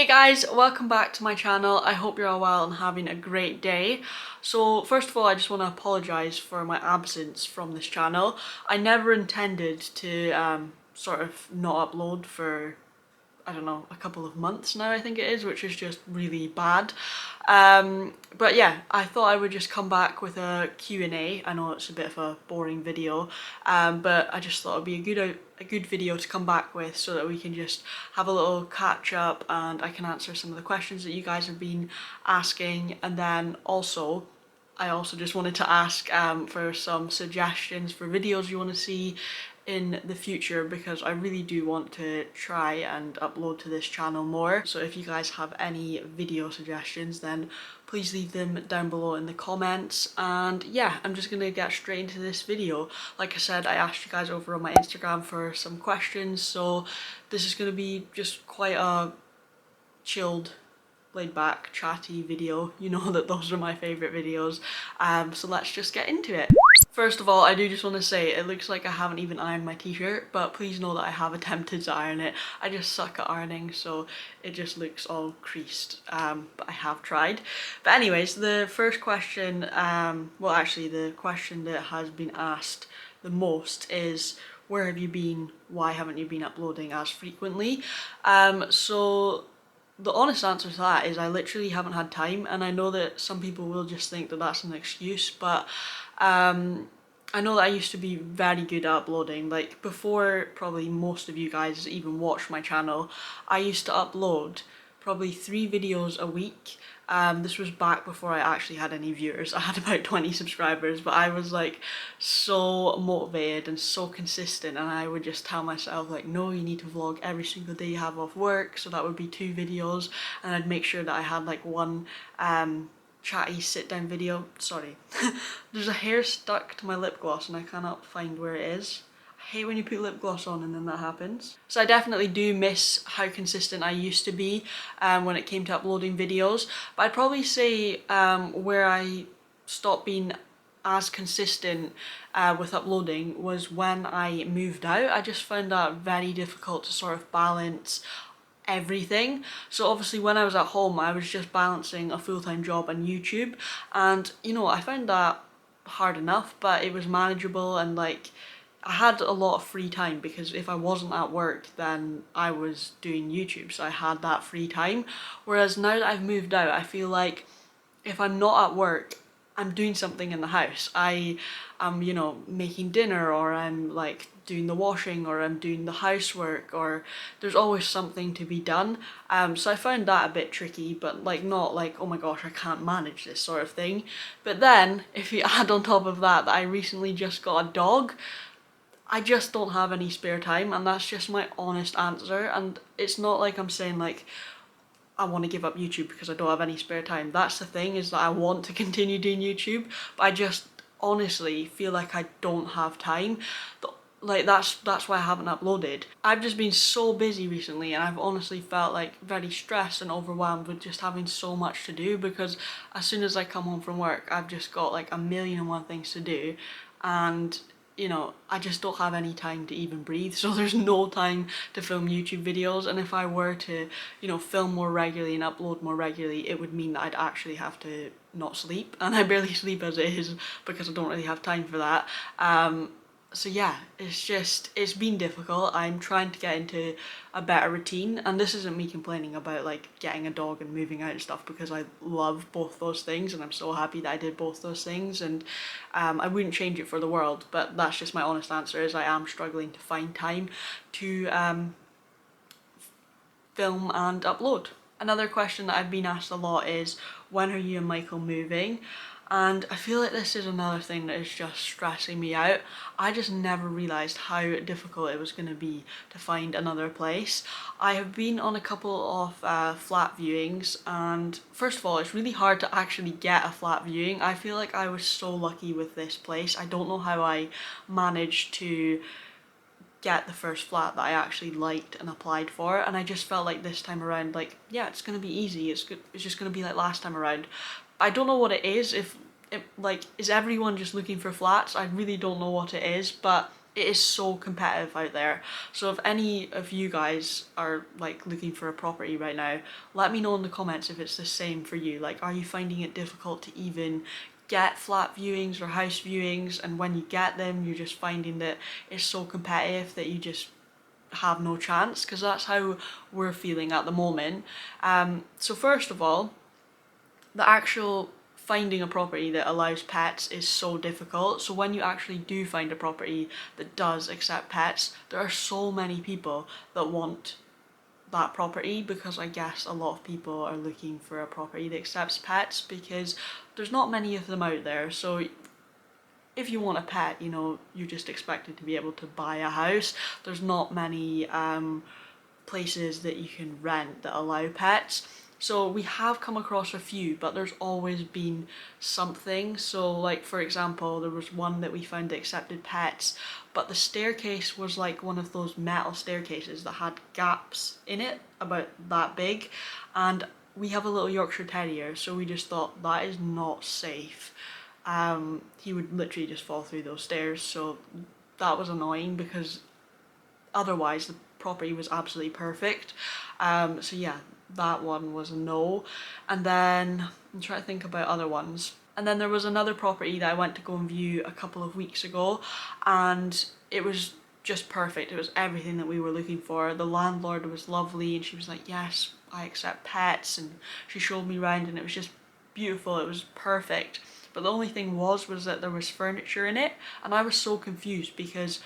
Hey guys, welcome back to my channel. I hope you're all well and having a great day. So first of all, I just want to apologise for my absence from this channel. I never intended to sort of not upload for, I don't know, a couple of months now I think it is, which is just really bad. But yeah, I thought I would just come back with a Q&A. I know it's a bit of a boring video, but I just thought it'd be a good video to come back with so that we can just have a little catch up and I can answer some of the questions that you guys have been asking. And then also I also just wanted to ask for some suggestions for videos you want to see in the future, because I really do want to try and upload to this channel more. So if you guys have any video suggestions, then please leave them down below in the comments. And yeah, I'm just gonna get straight into this video. Like I said, I asked you guys over on my Instagram for some questions, so this is gonna be just quite a chilled, laid back, chatty video. You know that those are my favourite videos. So let's just get into it. First of all, I do just want to say it looks like I haven't even ironed my t-shirt, but please know that I have attempted to iron it. I just suck at ironing, so it just looks all creased, but I have tried. But anyways, the first question, well actually the question that has been asked the most is, where have you been? Why haven't you been uploading as frequently? So the honest answer to that is I literally haven't had time, and I know that some people will just think that that's an excuse, but I know that I used to be very good at uploading. Like before probably most of you guys even watch my channel, I used to upload probably 3 videos a week. This was back before I actually had any viewers. I had about 20 subscribers, but I was like so motivated and so consistent, and I would just tell myself like, no, you need to vlog every single day you have off work, so that would be 2 videos, and I'd make sure that I had like one chatty sit down video. Sorry, there's a hair stuck to my lip gloss and I cannot find where it is. I hate when you put lip gloss on and then that happens. So I definitely do miss how consistent I used to be when it came to uploading videos, but I'd probably say where I stopped being as consistent with uploading was when I moved out. I just found that very difficult to sort of balance everything. So obviously when I was at home I was just balancing a full-time job and YouTube, and you know, I found that hard enough, but it was manageable, and like I had a lot of free time because if I wasn't at work then I was doing YouTube, so I had that free time. Whereas now that I've moved out, I feel like if I'm not at work, I'm doing something in the house. I am, you know, making dinner, or I'm like doing the washing, or I'm doing the housework, or there's always something to be done. So I found that a bit tricky, but like not like, oh my gosh, I can't manage this sort of thing. But then if you add on top of that that I recently just got a dog, I just don't have any spare time, and that's just my honest answer. And it's not like I'm saying like I want to give up YouTube because I don't have any spare time. That's the thing, is that I want to continue doing YouTube, but I just honestly feel like I don't have time. Like that's why I haven't uploaded. I've just been so busy recently, and I've honestly felt like very stressed and overwhelmed with just having so much to do, because as soon as I come home from work I've just got like a million and one things to do, and you know, I just don't have any time to even breathe. So there's no time to film YouTube videos, and if I were to, you know, film more regularly and upload more regularly, it would mean that I'd actually have to not sleep, and I barely sleep as it is because I don't really have time for that. So yeah, it's been difficult. I'm trying to get into a better routine, and this isn't me complaining about like getting a dog and moving out and stuff, because I love both those things and I'm so happy that I did both those things, and I wouldn't change it for the world. But that's just my honest answer, is I am struggling to find time to film and upload. Another question that I've been asked a lot is, when are you and Michael moving? And I feel like this is another thing that is just stressing me out. I just never realised how difficult it was going to be to find another place. I have been on a couple of flat viewings, and first of all, it's really hard to actually get a flat viewing. I feel like I was so lucky with this place. I don't know how I managed to get the first flat that I actually liked and applied for, and I just felt like this time around, like, yeah, it's gonna be easy, it's just gonna be like last time around. I don't know what it is, if like, is everyone just looking for flats? I really don't know what it is, but it is so competitive out there. So if any of you guys are like looking for a property right now, let me know in the comments if it's the same for you. Like, are you finding it difficult to even get flat viewings or house viewings, and when you get them you're just finding that it's so competitive that you just have no chance? Because that's how we're feeling at the moment. So first of all, the actual finding a property that allows pets is so difficult. So when you actually do find a property that does accept pets, there are so many people that want that property, because I guess a lot of people are looking for a property that accepts pets because there's not many of them out there. So if you want a pet, you know, you're just expected to be able to buy a house. There's not many places that you can rent that allow pets. So we have come across a few, but there's always been something. So like, for example, there was one that we found that accepted pets, but the staircase was like one of those metal staircases that had gaps in it about that big, and we have a little Yorkshire Terrier, so we just thought that is not safe. He would literally just fall through those stairs, so that was annoying because otherwise the property was absolutely perfect. So yeah, that one was a no. And then I'm trying to think about other ones. And then there was another property that I went to go and view a couple of weeks ago, and it was just perfect. It was everything that we were looking for. The landlord was lovely and she was like, yes, I accept pets, and she showed me around and it was just beautiful. It was perfect. But the only thing was that there was furniture in it, and I was so confused because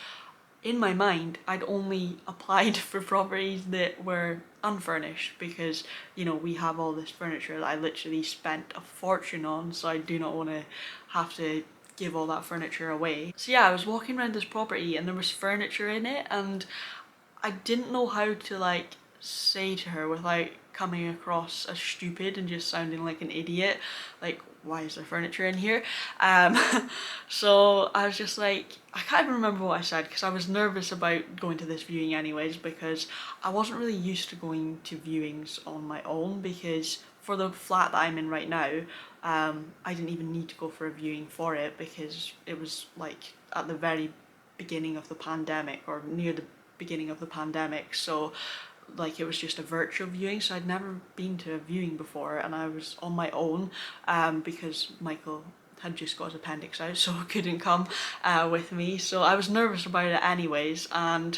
in my mind I'd only applied for properties that were unfurnished because, you know, we have all this furniture that I literally spent a fortune on, so I do not want to have to give all that furniture away. So yeah, I was walking around this property and there was furniture in it, and I didn't know how to like say to her without coming across as stupid and just sounding like an idiot, like, why is there furniture in here? Um, so I was just like, I can't even remember what I said because I was nervous about going to this viewing anyways, because I wasn't really used to going to viewings on my own, because for the flat that I'm in right now, I didn't even need to go for a viewing for it because it was like at the very beginning of the pandemic, or near the beginning of the pandemic. So like, it was just a virtual viewing, so I'd never been to a viewing before, and I was on my own because Michael had just got his appendix out, so couldn't come with me. So I was nervous about it anyways, and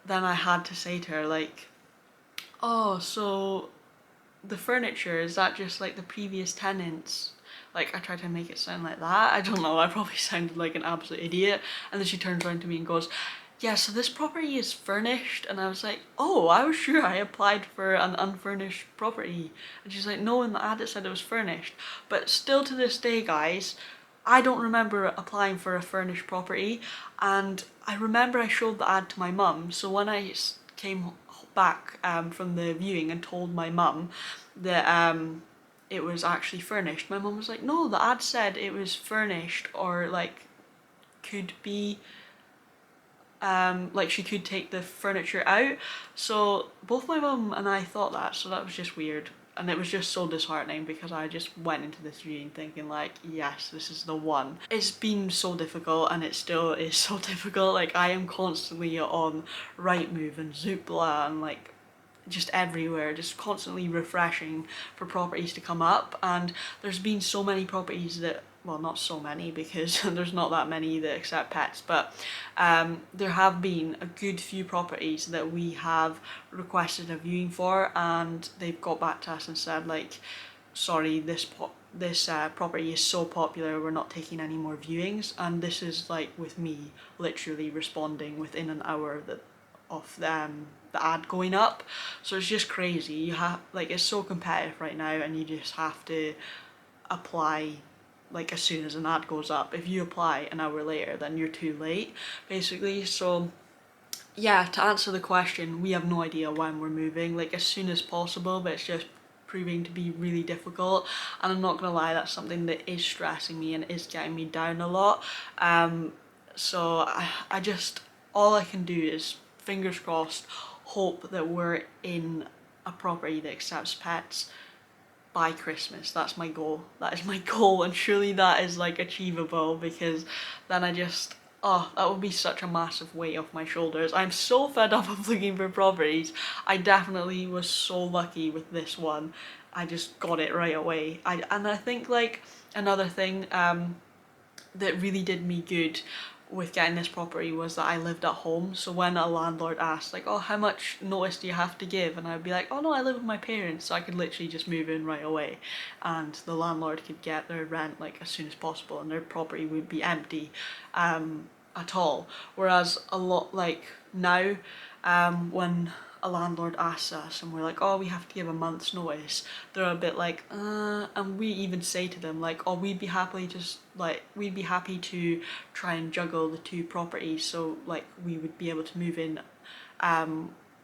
then I had to say to her like, oh, so the furniture, is that just like the previous tenants? Like, I tried to make it sound like that. I don't know, I probably sounded like an absolute idiot. And then she turns around to me and goes, yeah, so this property is furnished. And I was like, oh, I was sure I applied for an unfurnished property. And she's like, no, in the ad it said it was furnished. But still to this day, guys, I don't remember applying for a furnished property. And I remember I showed the ad to my mum, so when I came back from the viewing and told my mum that it was actually furnished, my mum was like, no, the ad said it was furnished, or like could be like she could take the furniture out. So both my mum and I thought that, so that was just weird. And it was just so disheartening because I just went into this viewing thinking like, yes, this is the one. It's been so difficult, and it still is so difficult. Like, I am constantly on Rightmove and Zoopla and like just everywhere, just constantly refreshing for properties to come up. And there's been so many properties that, well, not so many because there's not that many that accept pets, but there have been a good few properties that we have requested a viewing for, and they've got back to us and said like, sorry, this property is so popular, we're not taking any more viewings. And this is like with me literally responding within an hour of the ad going up. So it's just crazy. You have like, it's so competitive right now, and you just have to apply like as soon as an ad goes up. If you apply an hour later, then you're too late, basically. So yeah, to answer the question, we have no idea when we're moving, like as soon as possible, but it's just proving to be really difficult. And I'm not gonna lie, that's something that is stressing me and is getting me down a lot. So I just, all I can do is, fingers crossed, hope that we're in a property that accepts pets by Christmas. That's my goal. That is my goal, and surely that is like achievable, because then I just, Oh, that would be such a massive weight off my shoulders. I'm so fed up of looking for properties. I definitely was so lucky with this one. I just got it right away. And I think like another thing that really did me good with getting this property was that I lived at home. So when a landlord asked like, oh, how much notice do you have to give? And I'd be like, oh no, I live with my parents, so I could literally just move in right away, and the landlord could get their rent like as soon as possible and their property would be empty at all. Whereas a lot like now, when a landlord asks us and we're like, oh, we have to give a month's notice, they're a bit like, and we even say to them like, oh, we'd be happy to try and juggle the two properties, so like we would be able to move in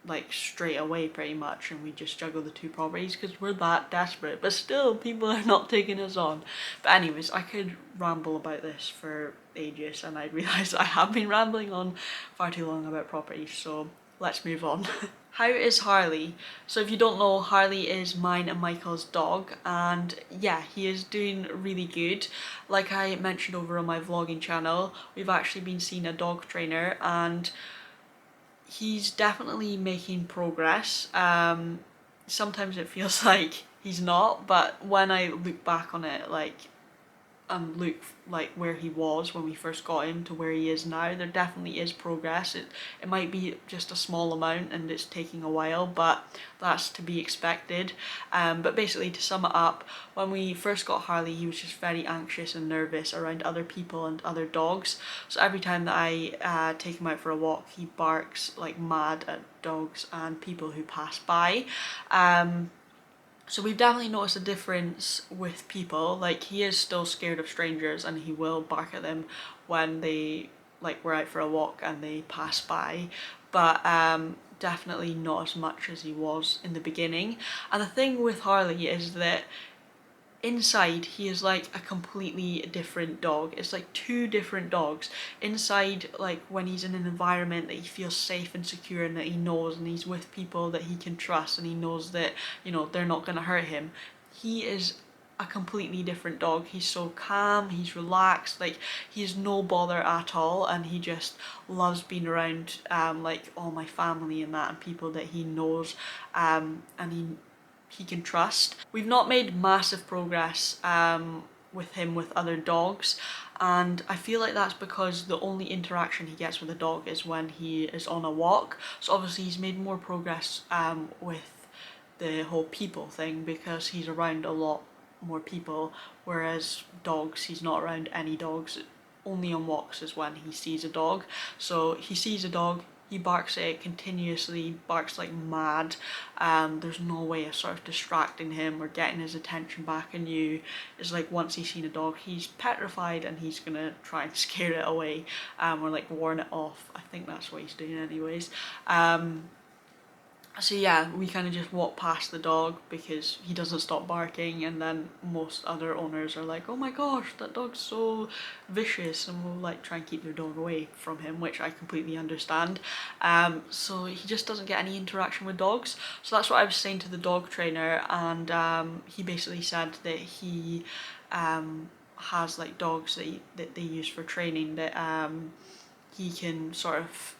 like straight away pretty much, and we just juggle the two properties because we're that desperate. But still, people are not taking us on. But anyways, I could ramble about this for ages, and I realise I have been rambling on far too long about properties, so let's move on. How is Harley? So if you don't know, Harley is mine and Michael's dog, and yeah, he is doing really good. Like I mentioned over on my vlogging channel, we've actually been seeing a dog trainer, and he's definitely making progress. Sometimes it feels like he's not, but when I look back on it, like, and look like where he was when we first got him to where he is now, there definitely is progress. It might be just a small amount and it's taking a while, but that's to be expected. But basically, to sum it up, when we first got Harley, he was just very anxious and nervous around other people and other dogs. So every time that I take him out for a walk, he barks like mad at dogs and people who pass by. So we've definitely noticed a difference with people. Like, he is still scared of strangers and he will bark at them when they, like, we're out for a walk and they pass by, but definitely not as much as he was in the beginning. And the thing with Harley is that inside he is like a completely different dog. It's like two different dogs. Inside, like when he's in an environment that he feels safe and secure and that he knows, and he's with people that he can trust and he knows that, you know, they're not going to hurt him, he is a completely different dog. He's so calm, he's relaxed, like he's no bother at all, and he just loves being around like all my family and that, and people that he knows, and he can trust. We've not made massive progress with him with other dogs, and I feel like that's because the only interaction he gets with a dog is when he is on a walk. So obviously he's made more progress with the whole people thing because he's around a lot more people, whereas dogs, he's not around any dogs. Only on walks is when he sees a dog. So he sees a dog, he barks at it continuously, barks like mad. There's no way of sort of distracting him or getting his attention back on you. It's like once he's seen a dog, he's petrified and he's gonna try and scare it away, or like warn it off. I think that's what he's doing anyways. So yeah, we kind of just walk past the dog because he doesn't stop barking, and then most other owners are like, oh my gosh, that dog's so vicious, and will like try and keep their dog away from him, which I completely understand. So he just doesn't get any interaction with dogs. So that's what I was saying to the dog trainer, and he basically said that he has like dogs that they use for training that he can sort of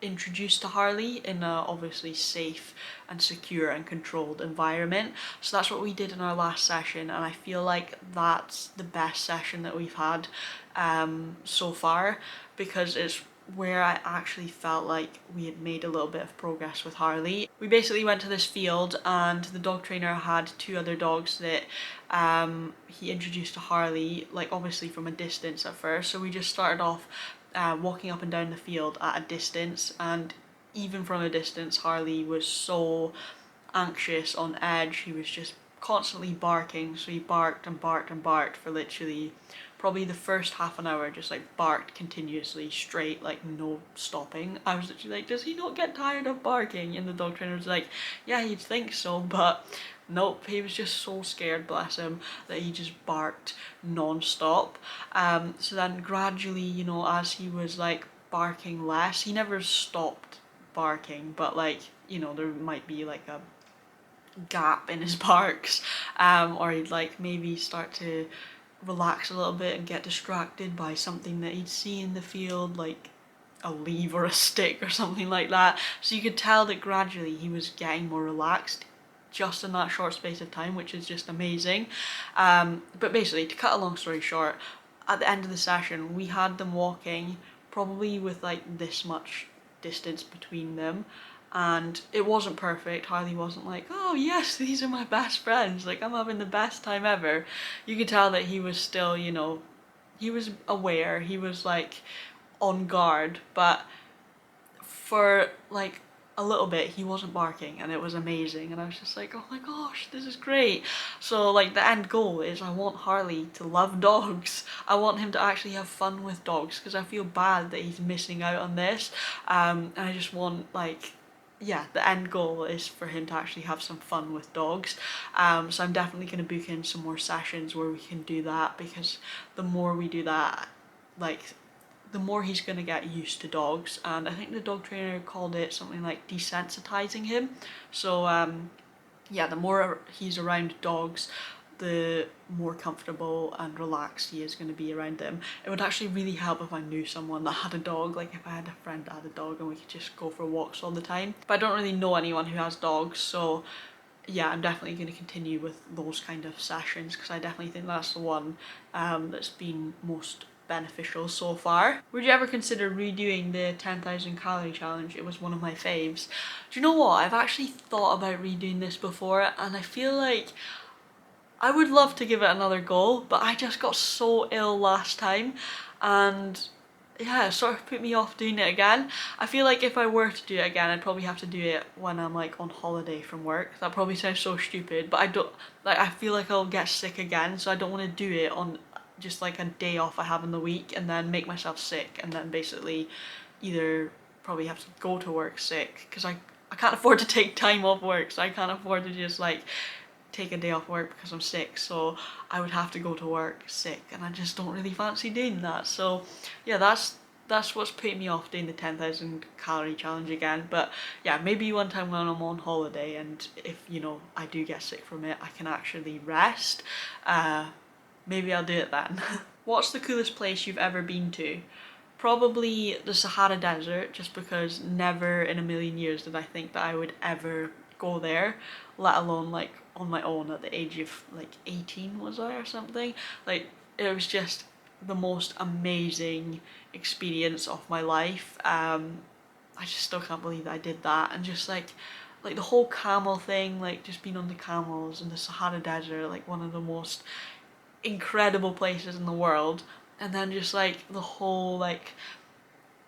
introduced to Harley in a obviously safe and secure and controlled environment. So that's what we did in our last session, and I feel like that's the best session that we've had so far, because it's where I actually felt like we had made a little bit of progress with Harley. We basically went to this field and the dog trainer had two other dogs that he introduced to Harley, like obviously from a distance at first. So we just started off walking up and down the field at a distance, and even from a distance Harley was so anxious, on edge. He was just constantly barking, so he barked and barked and barked for literally probably the first half an hour, just like barked continuously straight, like no stopping. I was literally like, does he not get tired of barking? And the dog trainer was like, yeah, you'd think so, but nope, he was just so scared, bless him, that he just barked non-stop. So then gradually, you know, as he was like barking less, he never stopped barking, but like, you know, there might be like a gap in his barks, or he'd like maybe start to relax a little bit and get distracted by something that he'd see in the field, like a leaf or a stick or something like that. So you could tell that gradually he was getting more relaxed just in that short space of time, which is just amazing. But basically, to cut a long story short, at the end of the session, we had them walking probably with like this much distance between them, and it wasn't perfect. Harley wasn't like, oh yes, these are my best friends, like I'm having the best time ever. You could tell that he was still, you know, he was aware, he was like on guard, but for like a little bit he wasn't barking, and it was amazing, and I was just like, oh my gosh, this is great. So like the end goal is I want Harley to love dogs. I want him to actually have fun with dogs, because I feel bad that he's missing out on this. And I just want, like, yeah, the end goal is for him to actually have some fun with dogs. So I'm definitely going to book in some more sessions where we can do that, because the more we do that, like, the more he's going to get used to dogs. And I think the dog trainer called it something like desensitizing him. So yeah, the more he's around dogs, the more comfortable and relaxed he is going to be around them. It would actually really help if I knew someone that had a dog, like if I had a friend that had a dog and we could just go for walks all the time. But I don't really know anyone who has dogs, so yeah, I'm definitely going to continue with those kind of sessions, because I definitely think that's the one that's been most beneficial so far. Would you ever consider redoing the 10,000 calorie challenge? It was one of my faves. Do you know what? I've actually thought about redoing this before, and I feel like I would love to give it another go, but I just got so ill last time, and yeah, it sort of put me off doing it again. I feel like if I were to do it again, I'd probably have to do it when I'm like on holiday from work. That probably sounds so stupid, but I don't, like, I feel like I'll get sick again, so I don't want to do it on just like a day off I have in the week and then make myself sick, and then basically either probably have to go to work sick, because I can't afford to take time off work, so I can't afford to just like take a day off work because I'm sick, so I would have to go to work sick, and I just don't really fancy doing that. So yeah, that's what's putting me off doing the 10,000 calorie challenge again. But yeah, maybe one time when I'm on holiday and if, you know, I do get sick from it, I can actually rest, maybe I'll do it then. What's the coolest place you've ever been to? Probably the Sahara Desert, just because never in a million years did I think that I would ever go there, let alone like on my own at the age of like 18, was I, or something. Like, it was just the most amazing experience of my life. I just still can't believe that I did that, and just like the whole camel thing, like just being on the camels in the Sahara Desert, like one of the most incredible places in the world. And then just like the whole like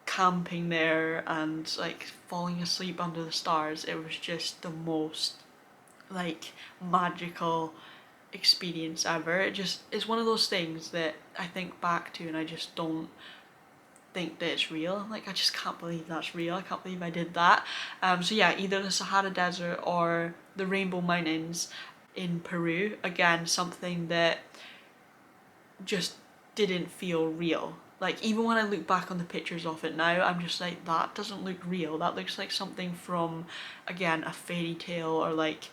camping there and like falling asleep under the stars, it was just the most like magical experience ever. It just is one of those things that I think back to and I just don't think that it's real. Like, I just can't believe that's real. I can't believe I did that. So yeah, either the Sahara Desert or the Rainbow Mountains in Peru. Again, something that just didn't feel real. Like, even when I look back on the pictures of it now, I'm just like, that doesn't look real. That looks like something from, again, a fairy tale, or like,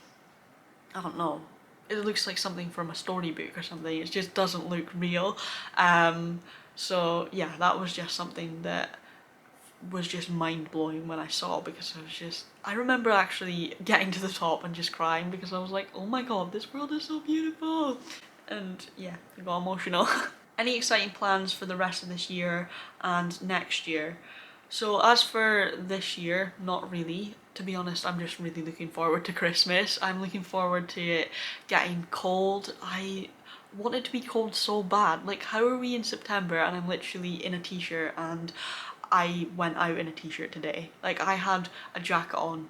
I don't know, it looks like something from a storybook or something. It just doesn't look real. So yeah, that was just something that was just mind-blowing when I saw, because I remember actually getting to the top and just crying, because I was like, oh my god, this world is so beautiful. And yeah, I got emotional. Any exciting plans for the rest of this year and next year? So as for this year, not really. To be honest, I'm just really looking forward to Christmas. I'm looking forward to it getting cold. I want it to be cold so bad. Like, how are we in September and I'm literally in a t-shirt, and I went out in a t-shirt today. Like, I had a jacket on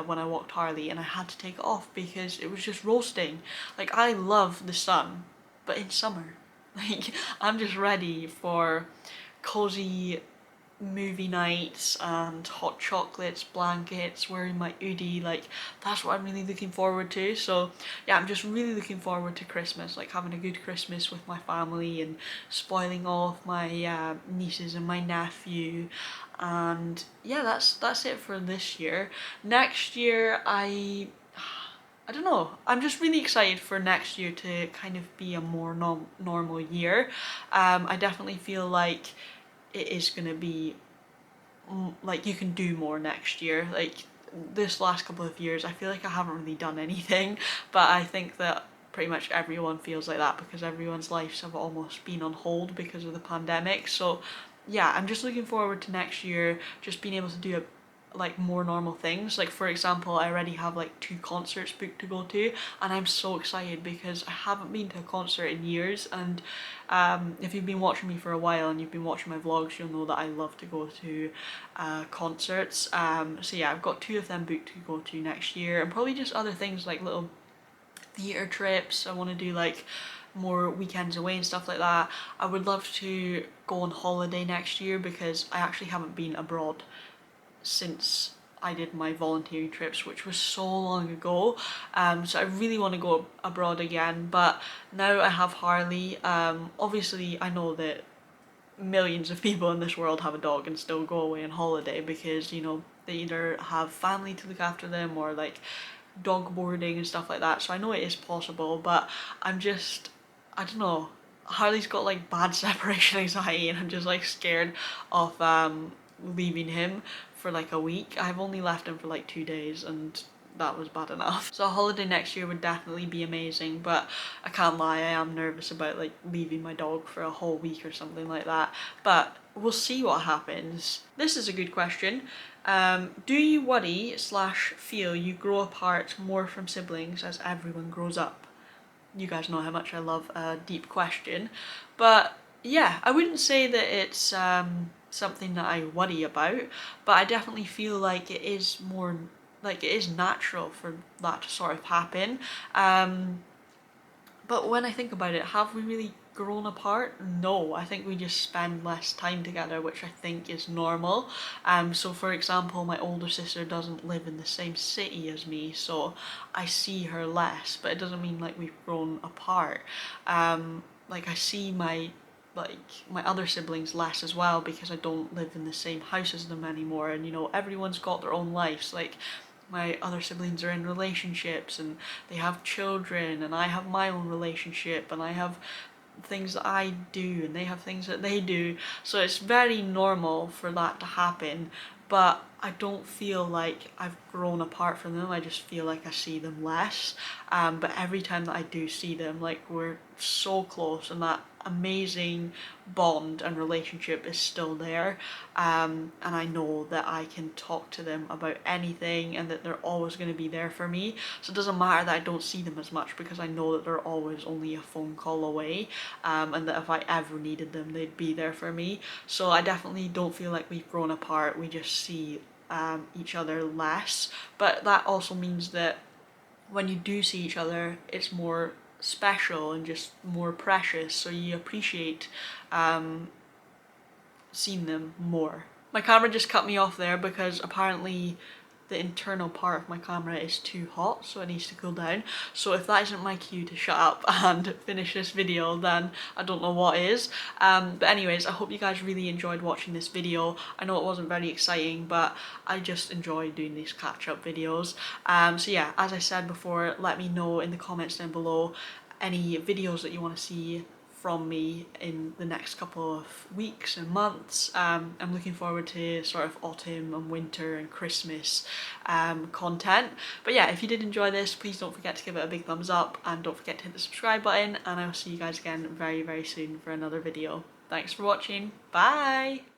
when I walked Harley, and I had to take it off because it was just roasting. Like, I love the sun, but in summer, like, I'm just ready for cozy movie nights and hot chocolates, blankets, wearing my hoodie. Like, that's what I'm really looking forward to. So yeah, I'm just really looking forward to Christmas, like having a good Christmas with my family and spoiling all of my nieces and my nephew. And yeah, that's it for this year. Next year, I don't know, I'm just really excited for next year to kind of be a more normal year. I definitely feel like it is going to be, like, you can do more next year. Like, this last couple of years I feel like I haven't really done anything, but I think that pretty much everyone feels like that because everyone's lives have almost been on hold because of the pandemic. So yeah, I'm just looking forward to next year just being able to do like more normal things. Like, for example, I already have like 2 concerts booked to go to, and I'm so excited because I haven't been to a concert in years. And if you've been watching me for a while and you've been watching my vlogs, you'll know that I love to go to concerts. So yeah, I've got 2 of them booked to go to next year, and probably just other things like little theatre trips. I want to do like more weekends away and stuff like that. I would love to go on holiday next year because I actually haven't been abroad since I did my volunteering trips, which was so long ago. So I really want to go abroad again, but now I have Harley. Obviously I know that millions of people in this world have a dog and still go away on holiday because, you know, they either have family to look after them or like dog boarding and stuff like that. So I know it is possible, but I'm just, I don't know, Harley's got like bad separation anxiety and I'm just like scared of leaving him for like a week. I've only left him for like 2 days and that was bad enough. So a holiday next year would definitely be amazing, but I can't lie, I am nervous about like leaving my dog for a whole week or something like that. But we'll see what happens. This is a good question. Do you worry / feel you grow apart more from siblings as everyone grows up? You guys know how much I love a deep question, but yeah, I wouldn't say that it's something that I worry about, but I definitely feel like it is more, like it is natural for that to sort of happen. But when I think about it, have we really grown apart? No, I think we just spend less time together, which I think is normal. So for example, my older sister doesn't live in the same city as me, so I see her less, but it doesn't mean like we've grown apart. Like I see like my other siblings less as well because I don't live in the same house as them anymore, and you know, everyone's got their own lives. Like my other siblings are in relationships and they have children, and I have my own relationship and I have things that I do and they have things that they do, so it's very normal for that to happen. But I don't feel like I've grown apart from them, I just feel like I see them less. But every time that I do see them, like, we're so close and that amazing bond and relationship is still there. And I know that I can talk to them about anything and that they're always going to be there for me. So it doesn't matter that I don't see them as much because I know that they're always only a phone call away, and that if I ever needed them, they'd be there for me. So I definitely don't feel like we've grown apart, we just see each other less. But that also means that when you do see each other, it's more special and just more precious, so you appreciate seeing them more. My camera just cut me off there because apparently the internal part of my camera is too hot, so it needs to cool down. So if that isn't my cue to shut up and finish this video, then I don't know what is. But anyways, I hope you guys really enjoyed watching this video. I know it wasn't very exciting, but I just enjoy doing these catch-up videos. So yeah, as I said before, let me know in the comments down below any videos that you want to see from me in the next couple of weeks and months. I'm looking forward to sort of autumn and winter and Christmas content. But yeah, if you did enjoy this, please don't forget to give it a big thumbs up and don't forget to hit the subscribe button, and I will see you guys again very, very soon for another video. Thanks for watching. Bye!